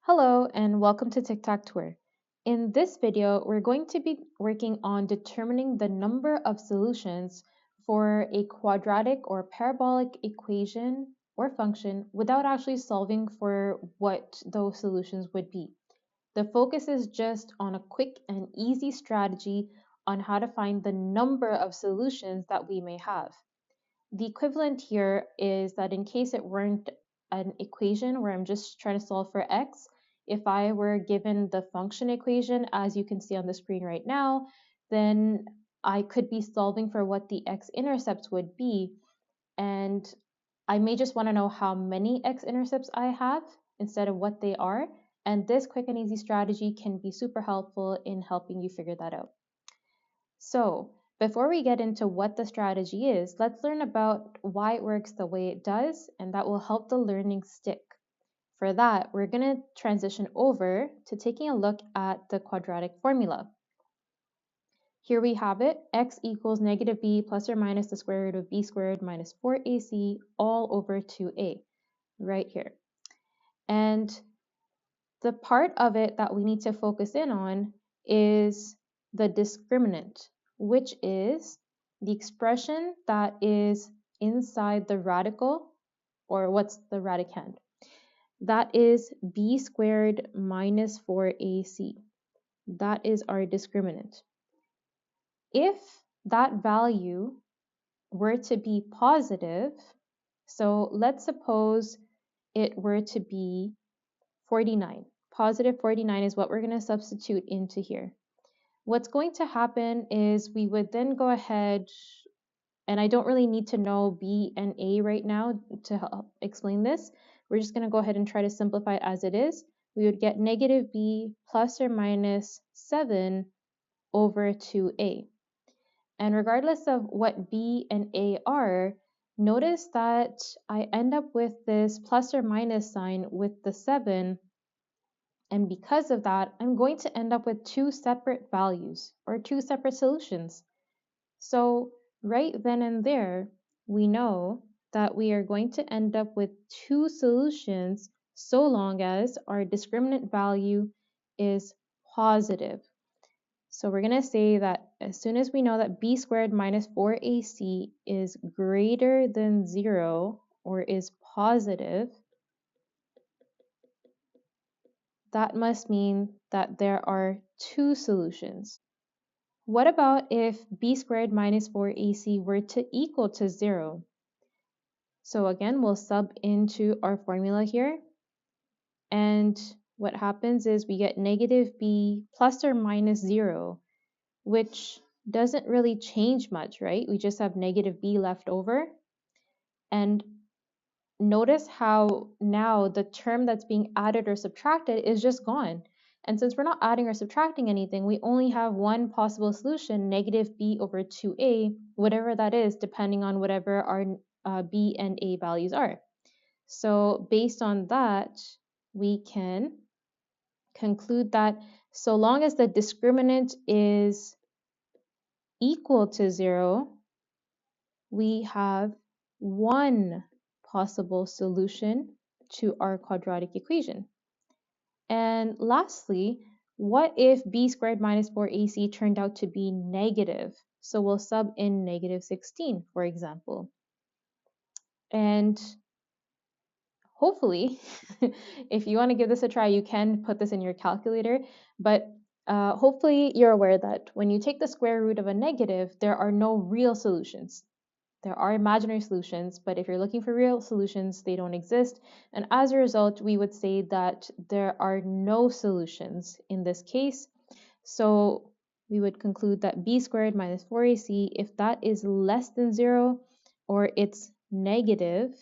Hello and welcome to TikTok Tour. In this video, we're going to be working on determining the number of solutions for a quadratic or parabolic equation or function without actually solving for what those solutions would be. The focus is just on a quick and easy strategy on how to find the number of solutions that we may have. The equivalent here is that in case it weren't an equation where I'm just trying to solve for x, if I were given the function equation, as you can see on the screen right now, then I could be solving for what the x-intercepts would be. And I may just want to know how many x-intercepts I have instead of what they are. And this quick and easy strategy can be super helpful in helping you figure that out. So before we get into what the strategy is, let's learn about why it works the way it does, and that will help the learning stick. For that, we're going to transition over to taking a look at the quadratic formula. Here we have it, x equals negative b plus or minus the square root of b squared minus 4ac all over 2a, right here. And the part of it that we need to focus in on is the discriminant, which is the expression that is inside the radical, or what's the radicand? That is b squared minus 4ac. That is our discriminant. If that value were to be positive, so let's suppose it were to be 49. Positive 49 is what we're going to substitute into here. What's going to happen is we would then go ahead, and I don't really need to know B and A right now to help explain this. We're just going to go ahead and try to simplify it as it is. We would get negative B plus or minus 7 over 2A. And regardless of what B and A are, notice that I end up with this plus or minus sign with the 7. And because of that, I'm going to end up with two separate values or two separate solutions. So right then and there, we know that we are going to end up with two solutions so long as our discriminant value is positive. So we're going to say that as soon as we know that b squared minus 4ac is greater than 0 or is positive, that must mean that there are two solutions. What about if b squared minus 4ac were to equal to 0? So again, we'll sub into our formula here. And what happens is we get negative b plus or minus 0, which doesn't really change much, right? We just have negative b left over. And notice how now the term that's being added or subtracted is just gone. And since we're not adding or subtracting anything, we only have one possible solution, negative b over 2a, whatever that is, depending on whatever our b and a values are. So based on that, we can conclude that so long as the discriminant is equal to 0, we have one possible solution to our quadratic equation. And lastly, what if b squared minus 4ac turned out to be negative? So we'll sub in negative 16, for example. And hopefully, if you want to give this a try, you can put this in your calculator. But hopefully you're aware that when you take the square root of a negative, there are no real solutions. There are imaginary solutions, but if you're looking for real solutions, they don't exist. And as a result, we would say that there are no solutions in this case. So we would conclude that b squared minus 4ac, if that is less than 0 or it's negative,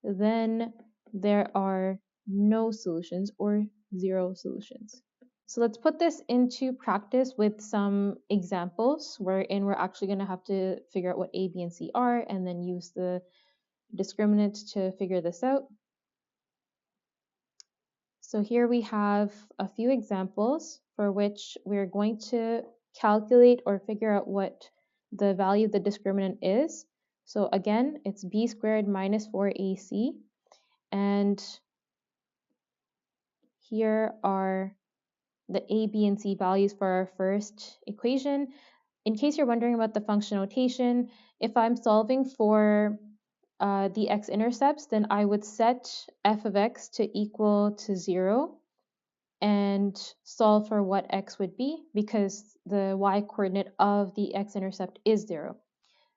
then there are no solutions or 0 solutions. So let's put this into practice with some examples wherein we're actually going to have to figure out what A, B, and C are and then use the discriminant to figure this out. So here we have a few examples for which we're going to calculate or figure out what the value of the discriminant is. So again, it's b squared minus 4ac. And here are the a, b, and c values for our first equation. In case you're wondering about the function notation, if I'm solving for the x-intercepts, then I would set f of x to equal to 0 and solve for what x would be because the y-coordinate of the x-intercept is 0.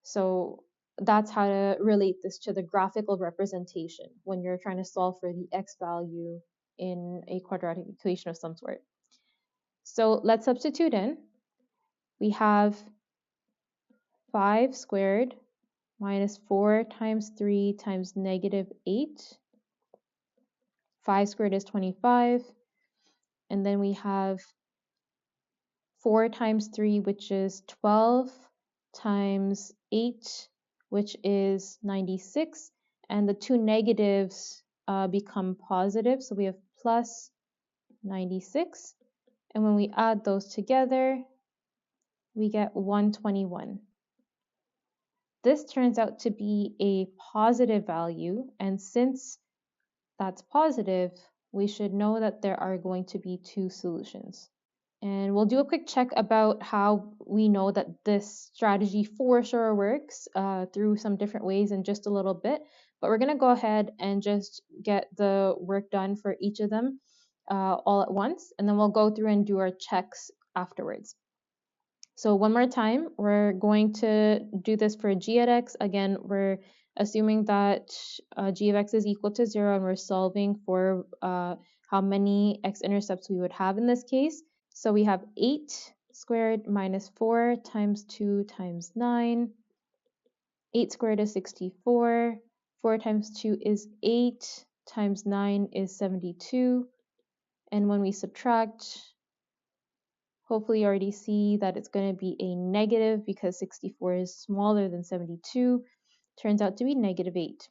So that's how to relate this to the graphical representation when you're trying to solve for the x value in a quadratic equation of some sort. So let's substitute in. We have 5 squared minus 4 times 3 times negative 8. 5 squared is 25. And then we have 4 times 3, which is 12, times 8, which is 96. And the two negatives become positive, so we have plus 96. And when we add those together, we get 121. This turns out to be a positive value, and since that's positive, we should know that there are going to be two solutions. And we'll do a quick check about how we know that this strategy for sure works through some different ways in just a little bit. But we're going to go ahead and just get the work done for each of them all at once, and then we'll go through and do our checks afterwards. So one more time, we're going to do this for g at x. Again, we're assuming that g of x is equal to 0, and we're solving for how many x-intercepts we would have in this case. So we have 8 squared minus 4 times 2 times 9. 8 squared is 64. 4 times 2 is 8 times 9 is 72. And when we subtract, hopefully you already see that it's going to be a negative because 64 is smaller than 72. Turns out to be negative 8.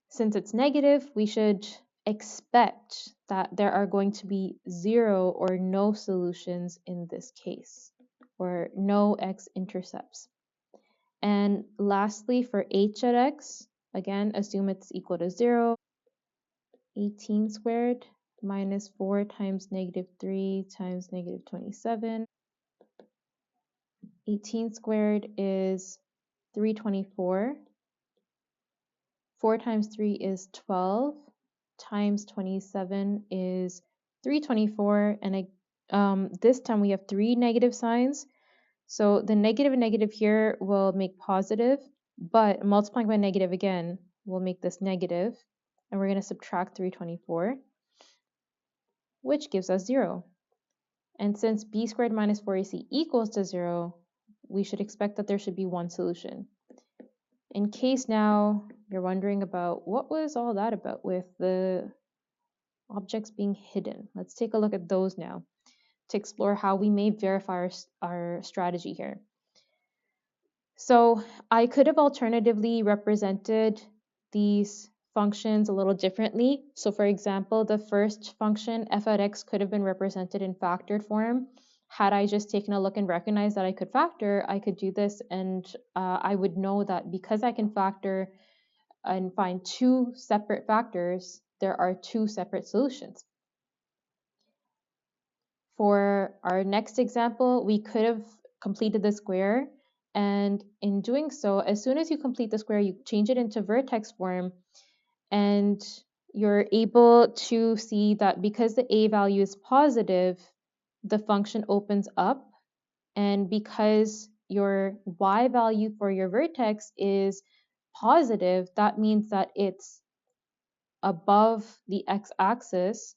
Since it's negative, we should expect that there are going to be 0 or no solutions in this case, or no x-intercepts. And lastly, for h at x, again, assume it's equal to 0. 18 squared minus 4 times negative 3 times negative 27. 18 squared is 324. 4 times 3 is 12. Times 27 is 324. And this time we have 3 negative signs. So the negative and negative here will make positive, but multiplying by negative again will make this negative. And we're going to subtract 324, which gives us 0. And since b squared minus 4ac equals to 0, we should expect that there should be one solution. In case now you're wondering about what was all that about with the objects being hidden, let's take a look at those now to explore how we may verify our strategy here. So I could have alternatively represented these functions a little differently. So for example, the first function, f at x, could have been represented in factored form. Had I just taken a look and recognized that I could factor, I could do this, and I would know that because I can factor and find two separate factors, there are two separate solutions. For our next example, we could have completed the square, and in doing so, as soon as you complete the square, you change it into vertex form, and you're able to see that because the a value is positive, the function opens up, and because your y value for your vertex is positive, that means that it's above the x-axis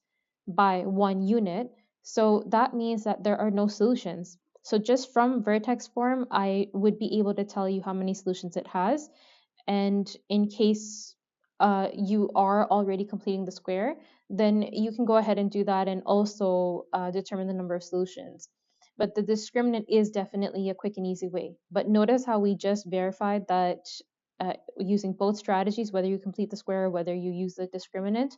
by 1 unit. So that means that there are no solutions. So just from vertex form, I would be able to tell you how many solutions it has. And in case you are already completing the square, then you can go ahead and do that and also determine the number of solutions. But the discriminant is definitely a quick and easy way. But notice how we just verified that using both strategies, whether you complete the square or whether you use the discriminant,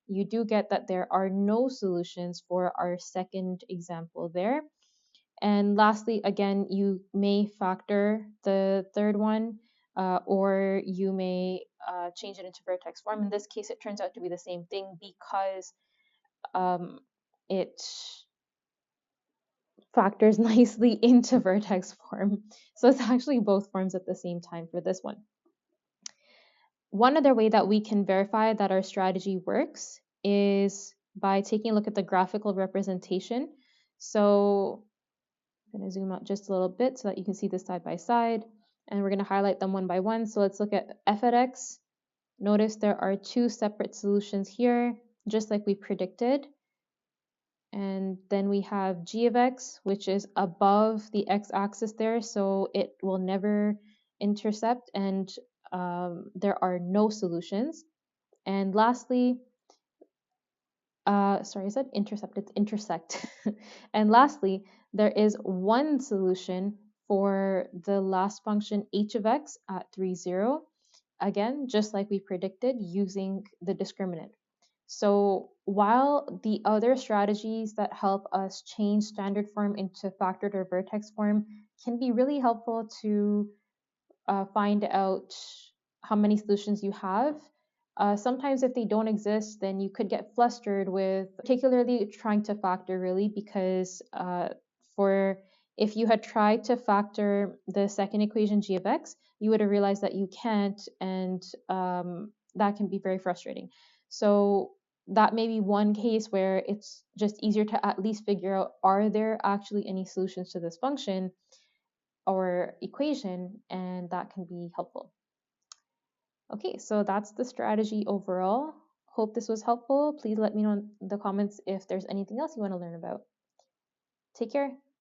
you do get that there are no solutions for our second example there. And lastly, again, you may factor the third one. or you may change it into vertex form. In this case, it turns out to be the same thing because it factors nicely into vertex form. So it's actually both forms at the same time for this one. One other way that we can verify that our strategy works is by taking a look at the graphical representation. So I'm going to zoom out just a little bit so that you can see this side by side, and we're going to highlight them one by one. So let's look at f at x. Notice there are two separate solutions here, just like we predicted. And then we have g of x, which is above the x-axis there, so it will never intercept, and there are no solutions. And lastly, sorry, I said intercept, it's intersect. And lastly, there is one solution for the last function h of x at 3, 0. Again, just like we predicted using the discriminant. So while the other strategies that help us change standard form into factored or vertex form can be really helpful to find out how many solutions you have, sometimes if they don't exist, then you could get flustered with particularly trying to factor, really, because for if you had tried to factor the second equation g of x, you would have realized that you can't, and that can be very frustrating. So that may be one case where it's just easier to at least figure out, are there actually any solutions to this function or equation, and that can be helpful. Okay, so that's the strategy overall. Hope this was helpful. Please let me know in the comments if there's anything else you want to learn about. Take care.